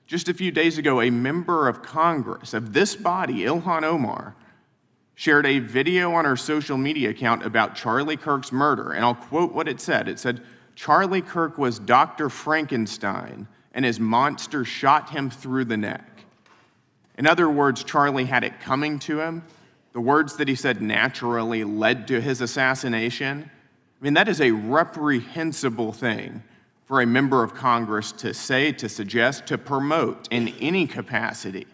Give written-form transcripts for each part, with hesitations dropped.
Just a few days ago, a member of Congress of this body, Ilhan Omar, shared a video on her social media account about Charlie Kirk's murder, and I'll quote what it said. It said, "Charlie Kirk was Dr. Frankenstein, and his monster shot him through the neck." In other words, Charlie had it coming to him. The words that he said naturally led to his assassination. I mean, that is a reprehensible thing for a member of Congress to say, to suggest, to promote in any capacity.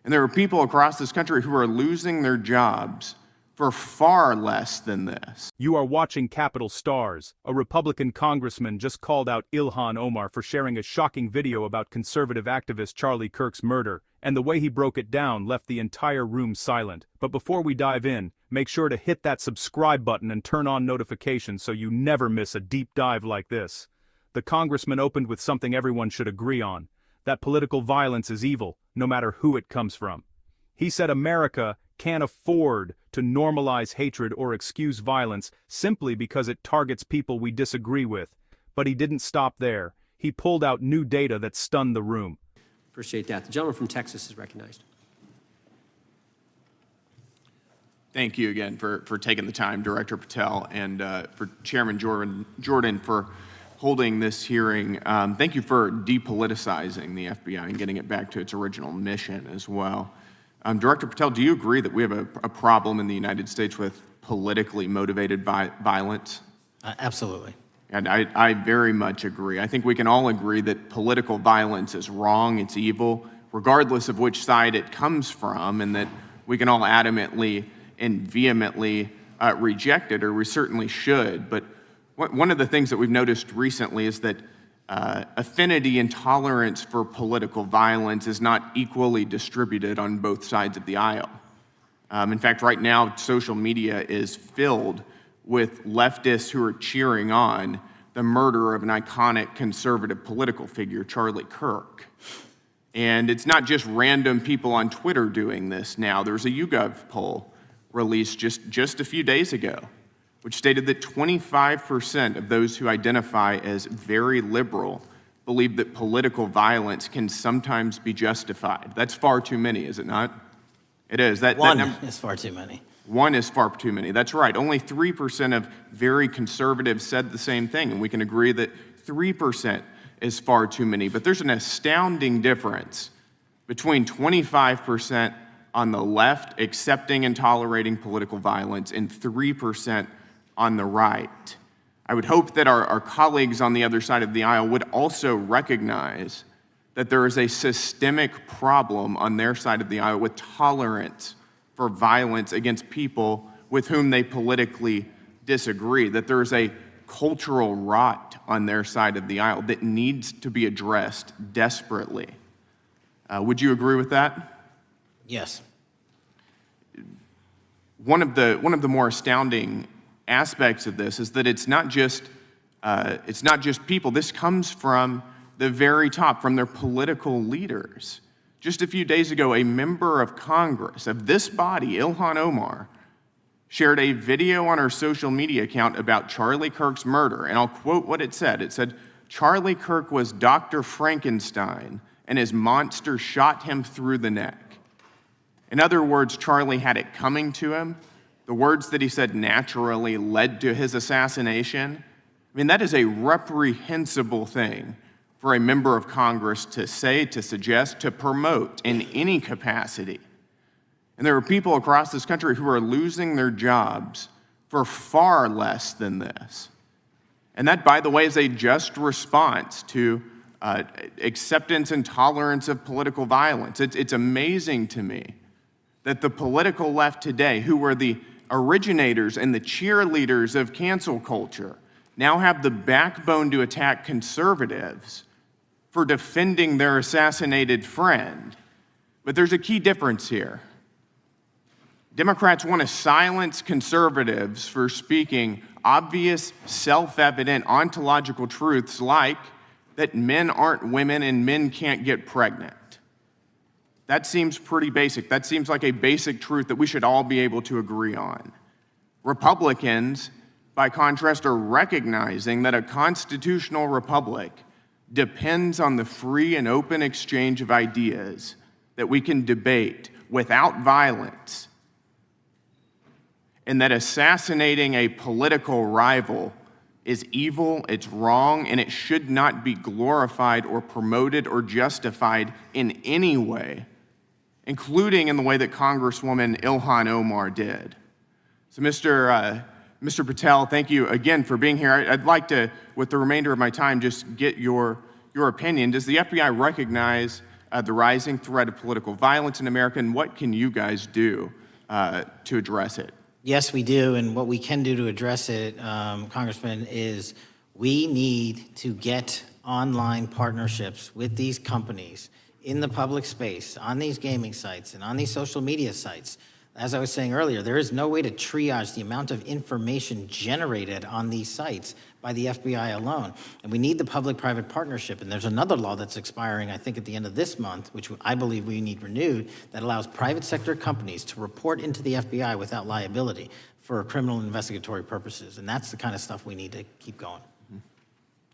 And there are people across this country who are losing their jobs for far less than this. You are watching Capitol Stars. A Republican congressman just called out Ilhan Omar for sharing a shocking video about conservative activist Charlie Kirk's murder, and the way he broke it down left the entire room silent. But before we dive in, make sure to hit that subscribe button and turn on notifications so you never miss a deep dive like this. The congressman opened with something everyone should agree on: that political violence is evil, no matter who it comes from. He said America can't afford to normalize hatred or excuse violence simply because it targets people we disagree with. But he didn't stop there. He pulled out new data that stunned the room. Appreciate that. The gentleman from Texas is recognized. Thank you again for taking the time, Director Patel, and for Chairman Jordan for holding this hearing. Thank you for depoliticizing the FBI and getting it back to its original mission as well. Director Patel, do you agree that we have a problem in the United States with politically motivated violence? Absolutely. And I very much agree. I think we can all agree that political violence is wrong, it's evil, regardless of which side it comes from, and that we can all adamantly and vehemently reject it, or we certainly should. But one of the things that we've noticed recently is that affinity and tolerance for political violence is not equally distributed on both sides of the aisle. In fact, right now, social media is filled with leftists who are cheering on the murder of an iconic conservative political figure, Charlie Kirk. And it's not just random people on Twitter doing this now. There's a YouGov poll released just a few days ago, which stated that 25% of those who identify as very liberal believe that political violence can sometimes be justified. That's far too many, is it not? It is. One is far too many. One is far too many. That's right. Only 3% of very conservatives said the same thing, and we can agree that 3% is far too many. But there's an astounding difference between 25% on the left accepting and tolerating political violence and 3% on the right. I would hope that our colleagues on the other side of the aisle would also recognize that there is a systemic problem on their side of the aisle with tolerance for violence against people with whom they politically disagree, that there is a cultural rot on their side of the aisle that needs to be addressed desperately. Would you agree with that? Yes. One of the more astounding aspects of this is that it's not just people. This comes from the very top, from their political leaders. Just a few days ago, a member of Congress of this body, Ilhan Omar, shared a video on her social media account about Charlie Kirk's murder, and I'll quote what it said. It said, "Charlie Kirk was Dr. Frankenstein, and his monster shot him through the neck." In other words, Charlie had it coming to him. The words that he said naturally led to his assassination. I mean, that is a reprehensible thing for a member of Congress to say, to suggest, to promote in any capacity. And there are people across this country who are losing their jobs for far less than this. And that, by the way, is a just response to acceptance and tolerance of political violence. It's amazing to me that the political left today, who were the originators and the cheerleaders of cancel culture, now have the backbone to attack conservatives for defending their assassinated friend. But there's a key difference here. Democrats want to silence conservatives for speaking obvious, self-evident ontological truths like that men aren't women and men can't get pregnant. That seems pretty basic. That seems like a basic truth that we should all be able to agree on. Republicans, by contrast, are recognizing that a constitutional republic depends on the free and open exchange of ideas that we can debate without violence, and that assassinating a political rival is evil, it's wrong, and it should not be glorified or promoted or justified in any way, including in the way that Congresswoman Ilhan Omar did. So Mr. Patel, thank you again for being here. I'd like to, with the remainder of my time, just get your opinion. Does the FBI recognize the rising threat of political violence in America, and what can you guys do to address it? Yes, we do, and what we can do to address it, Congressman, is we need to get online partnerships with these companies in the public space, on these gaming sites, and on these social media sites. As I was saying earlier, there is no way to triage the amount of information generated on these sites by the FBI alone. And we need the public-private partnership. And there's another law that's expiring, I think, at the end of this month, which I believe we need renewed, that allows private sector companies to report into the FBI without liability for criminal investigatory purposes. And that's the kind of stuff we need to keep going.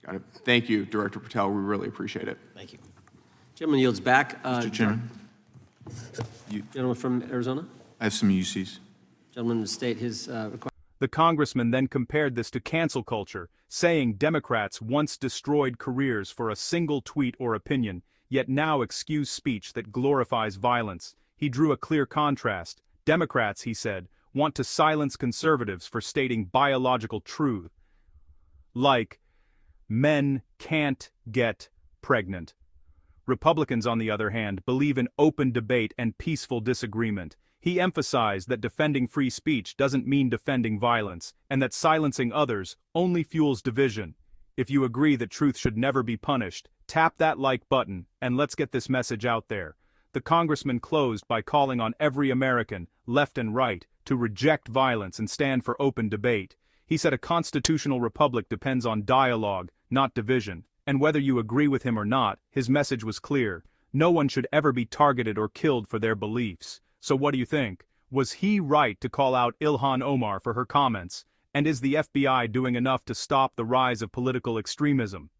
Got it. Thank you, Director Patel. We really appreciate it. Thank you. Gentleman yields back. Mr. Chairman, Gentleman from Arizona. I have some UCs. Gentleman to state his request. The congressman then compared this to cancel culture, saying Democrats once destroyed careers for a single tweet or opinion, yet now excuse speech that glorifies violence. He drew a clear contrast. Democrats, he said, want to silence conservatives for stating biological truth, like men can't get pregnant. Republicans, on the other hand, believe in open debate and peaceful disagreement. He emphasized that defending free speech doesn't mean defending violence, and that silencing others only fuels division. If you agree that truth should never be punished, tap that like button, and let's get this message out there. The congressman closed by calling on every American, left and right, to reject violence and stand for open debate. He said a constitutional republic depends on dialogue, not division. And whether you agree with him or not, his message was clear. No one should ever be targeted or killed for their beliefs. So what do you think? Was he right to call out Ilhan Omar for her comments? And is the FBI doing enough to stop the rise of political extremism?